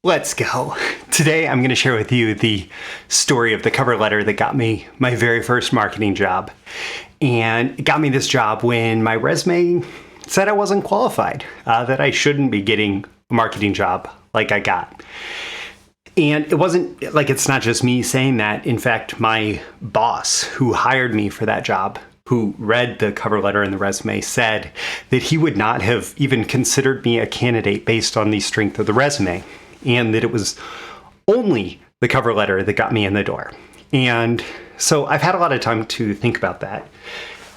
Let's go. Today, I'm going to share with you the story of the cover letter that got me my very first marketing job. And it got me this job when my resume said I wasn't qualified, that I shouldn't be getting a marketing job like I got. And it wasn't like it's not just me saying that. In fact, my boss who hired me for that job, who read the cover letter and the resume, said that he would not have even considered me a candidate based on the strength of the resume, and that it was only the cover letter that got me in the door. And so I've had a lot of time to think about that.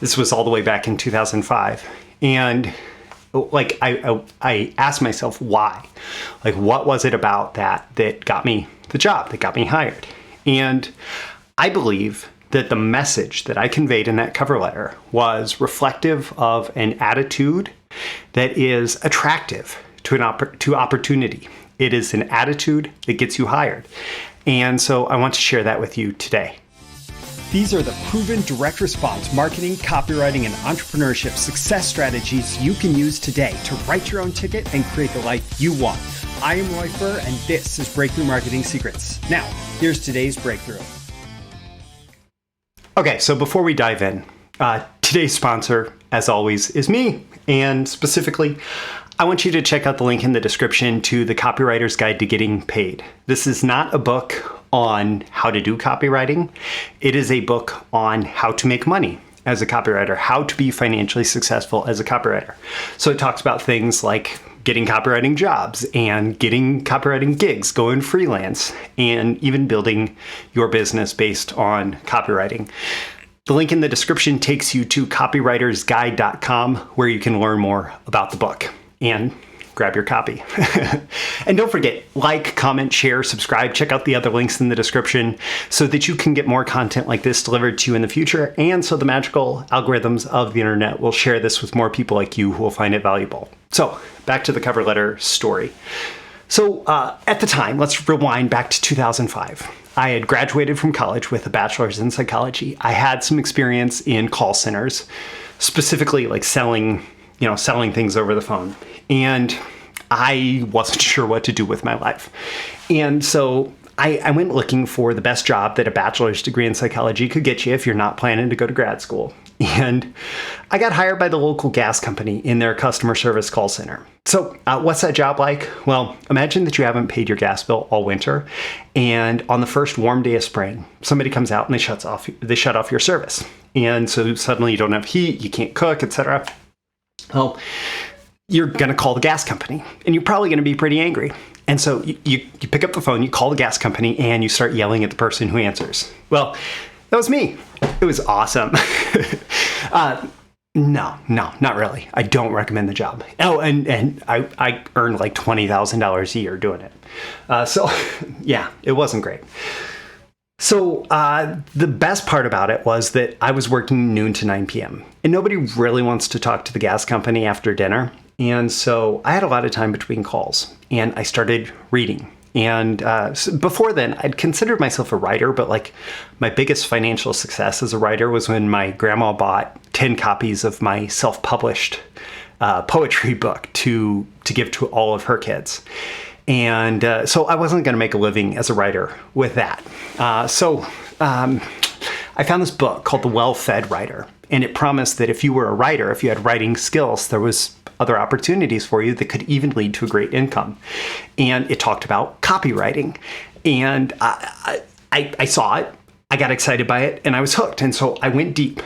This was all the way back in 2005. And I asked myself why. Like, what was it about that got me the job, that got me hired? And I believe that the message that I conveyed in that cover letter was reflective of an attitude that is attractive to opportunity. It is an attitude that gets you hired. And so I want to share that with you today. These are the proven direct response marketing, copywriting, and entrepreneurship success strategies you can use today to write your own ticket and create the life you want. I am Roy Furr, and this is Breakthrough Marketing Secrets. Now, here's today's breakthrough. Okay, so before we dive in, today's sponsor, as always, is me. And specifically, I want you to check out the link in the description to the Copywriter's Guide to Getting Paid. This is not a book on how to do copywriting. It is a book on how to make money as a copywriter, how to be financially successful as a copywriter. So it talks about things like getting copywriting jobs and getting copywriting gigs, going freelance, and even building your business based on copywriting. The link in the description takes you to copywritersguide.com, where you can learn more about the book and grab your copy. And don't forget, like, comment, share, subscribe, check out the other links in the description so that you can get more content like this delivered to you in the future, and so the magical algorithms of the internet will share this with more people like you who will find it valuable. So back to the cover letter story. So at the time, let's rewind back to 2005. I had graduated from college with a bachelor's in psychology. I had some experience in call centers, specifically like selling things over the phone. And I wasn't sure what to do with my life. And so I went looking for the best job that a bachelor's degree in psychology could get you if you're not planning to go to grad school. And I got hired by the local gas company in their customer service call center. So what's that job like? Well, imagine that you haven't paid your gas bill all winter, and on the first warm day of spring, somebody comes out and they shut off your service. And so suddenly you don't have heat, you can't cook, etc. Well, you're going to call the gas company, and you're probably going to be pretty angry. And so you pick up the phone, you call the gas company, and you start yelling at the person who answers. Well, that was me. It was awesome. No, not really. I don't recommend the job. Oh, and I earned like $20,000 a year doing it. So yeah, it wasn't great. So the best part about it was that I was working noon to 9 p.m. and nobody really wants to talk to the gas company after dinner. And so I had a lot of time between calls, and I started reading. And before then, I'd considered myself a writer, but like my biggest financial success as a writer was when my grandma bought 10 copies of my self-published poetry book to give to all of her kids. And so I wasn't going to make a living as a writer with that. So I found this book called The Well-Fed Writer, and it promised that if you were a writer, if you had writing skills, there was other opportunities for you that could even lead to a great income. And it talked about copywriting. And I saw it, I got excited by it, and I was hooked. And so I went deep.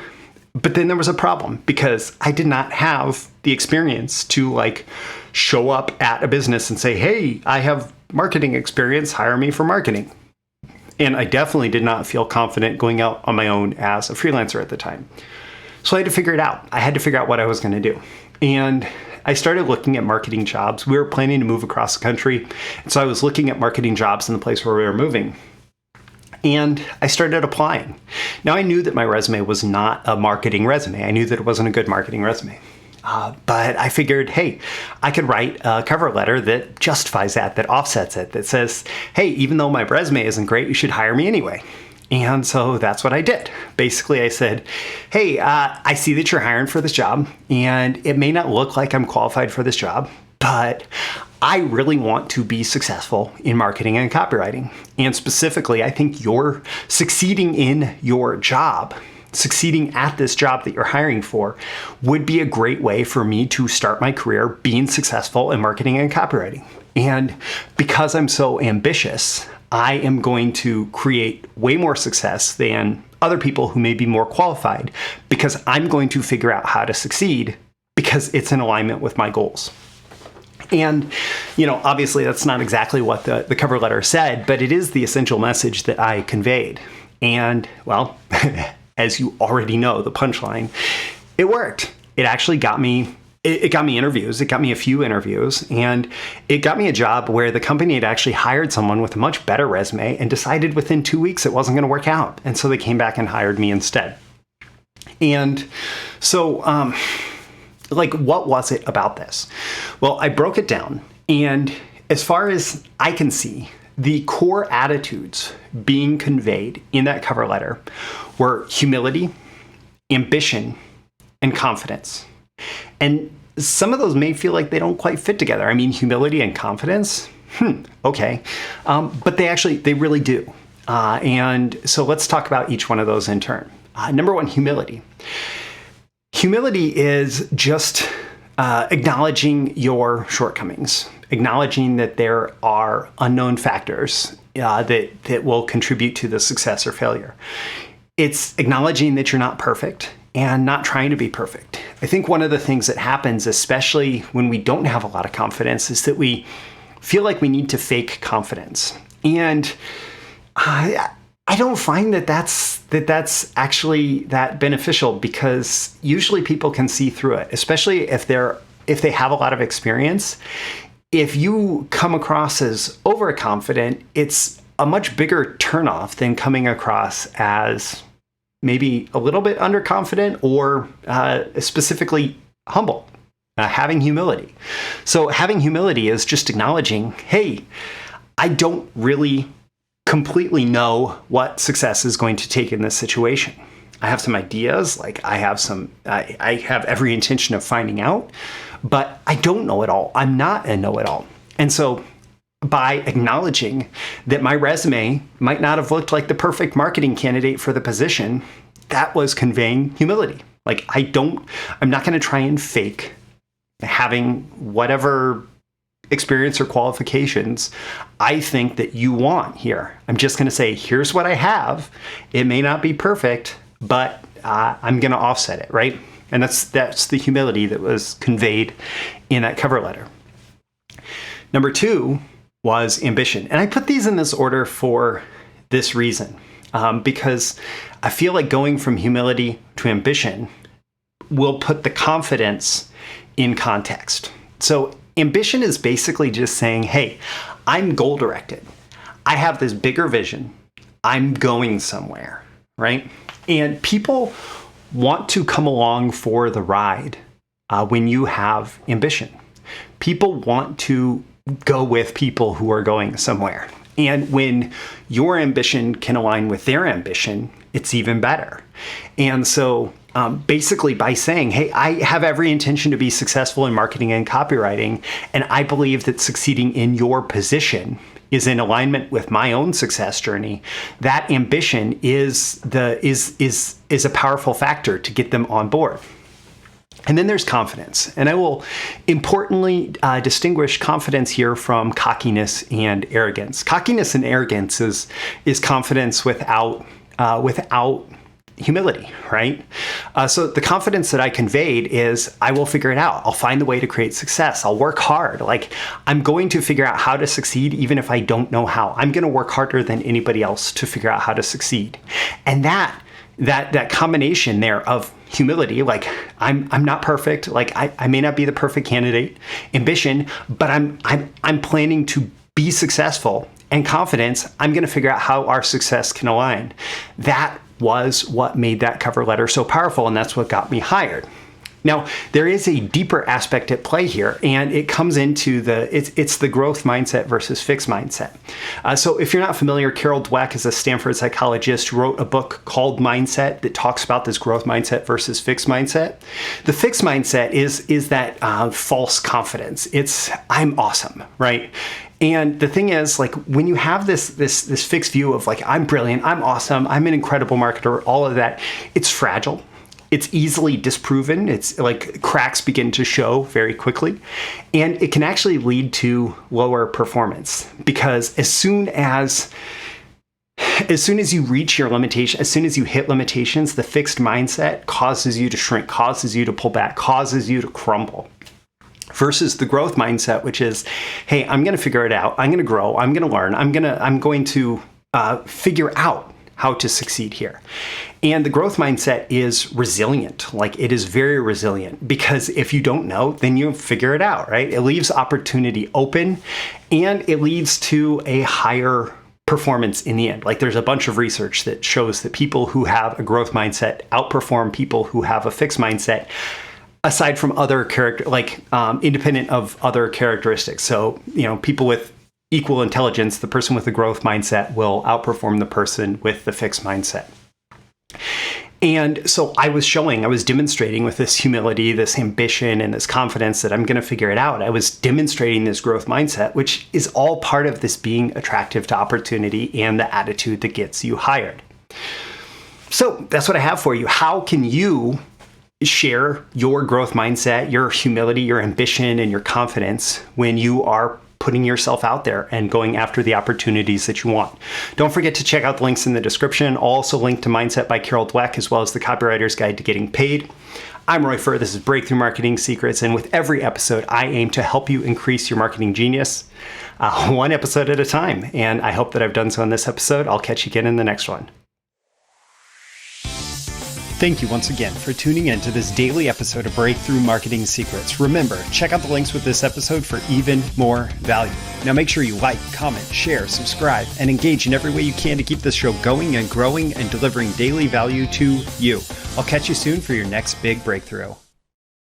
But then there was a problem because I did not have the experience to like show up at a business and say, hey, I have marketing experience, hire me for marketing. And I definitely did not feel confident going out on my own as a freelancer at the time. So I had to figure it out. I had to figure out what I was going to do. And I started looking at marketing jobs. We were planning to move across the country. And so I was looking at marketing jobs in the place where we were moving. And I started applying. Now, I knew that my resume was not a marketing resume. I knew that it wasn't a good marketing resume. But I figured, hey, I could write a cover letter that justifies that offsets it, that says, hey, even though my resume isn't great, you should hire me anyway. And so that's what I did. Basically, I said, hey, I see that you're hiring for this job, and it may not look like I'm qualified for this job, but I really want to be successful in marketing and copywriting. And specifically, I think you're succeeding in your job, succeeding at this job that you're hiring for, would be a great way for me to start my career being successful in marketing and copywriting. And because I'm so ambitious, I am going to create way more success than other people who may be more qualified, because I'm going to figure out how to succeed because it's in alignment with my goals. And, obviously that's not exactly what the cover letter said, but it is the essential message that I conveyed. And, well, as you already know, the punchline, it worked. It actually got me, it got me interviews. It got me a few interviews, and it got me a job where the company had actually hired someone with a much better resume and decided within 2 weeks it wasn't going to work out. And so they came back and hired me instead. And so, what was it about this? Well, I broke it down, and as far as I can see, the core attitudes being conveyed in that cover letter were humility, ambition, and confidence. And some of those may feel like they don't quite fit together. I mean, humility and confidence, okay. But they really do. And so let's talk about each one of those in turn. Number one, humility. Humility is just acknowledging your shortcomings, acknowledging that there are unknown factors that will contribute to the success or failure. It's acknowledging that you're not perfect and not trying to be perfect. I think one of the things that happens, especially when we don't have a lot of confidence, is that we feel like we need to fake confidence. And I don't find that that's actually that beneficial, because usually people can see through it, especially if they have a lot of experience. If you come across as overconfident, it's a much bigger turnoff than coming across as maybe a little bit underconfident or specifically humble, having humility. So having humility is just acknowledging, hey, I don't really completely know what success is going to take in this situation. I have some ideas, I have every intention of finding out, but I don't know it all. I'm not a know-it-all. And so by acknowledging that my resume might not have looked like the perfect marketing candidate for the position, that was conveying humility. I'm not going to try and fake having whatever experience or qualifications I think that you want here. I'm just going to say, here's what I have. It may not be perfect, but I'm going to offset it, right? And that's the humility that was conveyed in that cover letter. Number two was ambition. And I put these in this order for this reason, because I feel like going from humility to ambition will put the confidence in context. So ambition is basically just saying, hey, I'm goal directed. I have this bigger vision. I'm going somewhere, right? And people want to come along for the ride when you have ambition. People want to go with people who are going somewhere. And when your ambition can align with their ambition, it's even better. And so basically by saying, hey, I have every intention to be successful in marketing and copywriting, and I believe that succeeding in your position is in alignment with my own success journey, that ambition is a powerful factor to get them on board. And then there's confidence. And I will importantly distinguish confidence here from cockiness and arrogance. Cockiness and arrogance is confidence without humility, right? So the confidence that I conveyed is, I will figure it out. I'll find the way to create success. I'll work hard. I'm going to figure out how to succeed, even if I don't know how. I'm going to work harder than anybody else to figure out how to succeed. And that combination there of humility, I'm not perfect, I may not be the perfect candidate, ambition, but I'm planning to be successful, and confidence, I'm going to figure out how our success can align. That was what made that cover letter so powerful, and that's what got me hired. Now, there is a deeper aspect at play here, and it comes into it's the growth mindset versus fixed mindset. So if you're not familiar, Carol Dweck is a Stanford psychologist who wrote a book called Mindset that talks about this growth mindset versus fixed mindset. The fixed mindset is that false confidence. It's, I'm awesome, right? And the thing is, like, when you have this fixed view of like, I'm brilliant, I'm awesome, I'm an incredible marketer, all of that, it's fragile. It's easily disproven. It's like cracks begin to show very quickly. And it can actually lead to lower performance, because as soon as you reach your limitation, as soon as you hit limitations, the fixed mindset causes you to shrink, causes you to pull back, causes you to crumble. Versus the growth mindset, which is, hey, I'm going to figure it out. I'm going to grow. I'm going to learn. I'm going to figure out how to succeed here. And the growth mindset is resilient. Like, it is very resilient, because if you don't know, then you figure it out, right? It leaves opportunity open, and it leads to a higher performance in the end. Like, there's a bunch of research that shows that people who have a growth mindset outperform people who have a fixed mindset, aside from other independent of other characteristics. So, people with equal intelligence, the person with the growth mindset will outperform the person with the fixed mindset. And so I was demonstrating with this humility, this ambition, and this confidence that I'm going to figure it out. I was demonstrating this growth mindset, which is all part of this being attractive to opportunity and the attitude that gets you hired. So that's what I have for you. How can you share your growth mindset, your humility, your ambition, and your confidence when you are putting yourself out there and going after the opportunities that you want? Don't forget to check out the links in the description. I'll also link to Mindset by Carol Dweck, as well as the Copywriter's Guide to Getting Paid. I'm Roy Furr. This is Breakthrough Marketing Secrets. And with every episode, I aim to help you increase your marketing genius, one episode at a time. And I hope that I've done so in this episode. I'll catch you again in the next one. Thank you once again for tuning in to this daily episode of Breakthrough Marketing Secrets. Remember, check out the links with this episode for even more value. Now make sure you like, comment, share, subscribe, and engage in every way you can to keep this show going and growing and delivering daily value to you. I'll catch you soon for your next big breakthrough.